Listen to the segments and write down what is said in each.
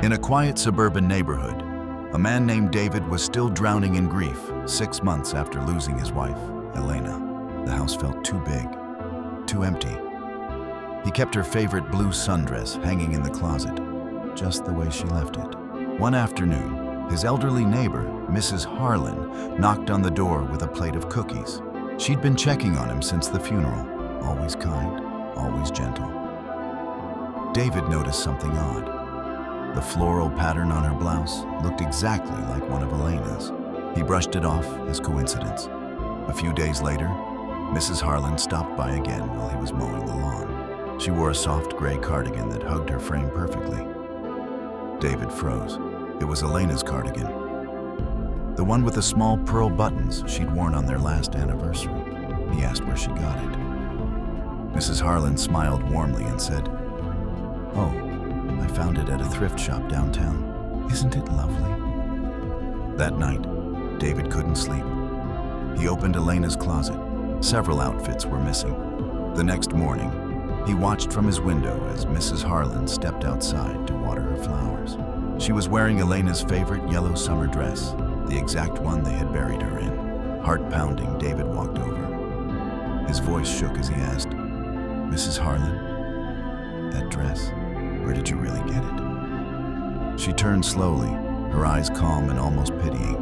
In a quiet suburban neighborhood, a man named David was still drowning in grief 6 months after losing his wife, Elena. The house felt too big, too empty. He kept her favorite blue sundress hanging in the closet, just the way she left it. One afternoon, his elderly neighbor, Mrs. Harlan, knocked on the door with a plate of cookies. She'd been checking on him since the funeral, always kind, always gentle. David noticed something odd. The floral pattern on her blouse looked exactly like one of Elena's. He brushed it off as coincidence. A few days later, Mrs. Harlan stopped by again while he was mowing the lawn. She wore a soft gray cardigan that hugged her frame perfectly. David froze. It was Elena's cardigan. The one with the small pearl buttons she'd worn on their last anniversary. He asked where she got it. Mrs. Harlan smiled warmly and said, "Oh, I found it at a thrift shop downtown. Isn't it lovely?" That night, David couldn't sleep. He opened Elena's closet. Several outfits were missing. The next morning, he watched from his window as Mrs. Harlan stepped outside to water her flowers. She was wearing Elena's favorite yellow summer dress, the exact one they had buried her in. Heart pounding, David walked over. His voice shook as he asked, "Mrs. Harlan, that dress, where did you really get it?" She turned slowly, her eyes calm and almost pitying.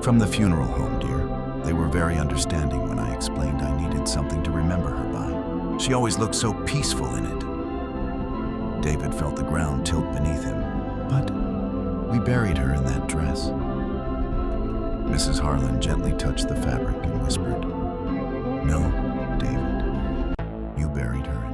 "From the funeral home, dear. They were very understanding when I explained I needed something to remember her by. She always looked so peaceful in it." David felt the ground tilt beneath him. "But we buried her in that dress." Mrs. Harlan gently touched the fabric and whispered, "No, David, you buried her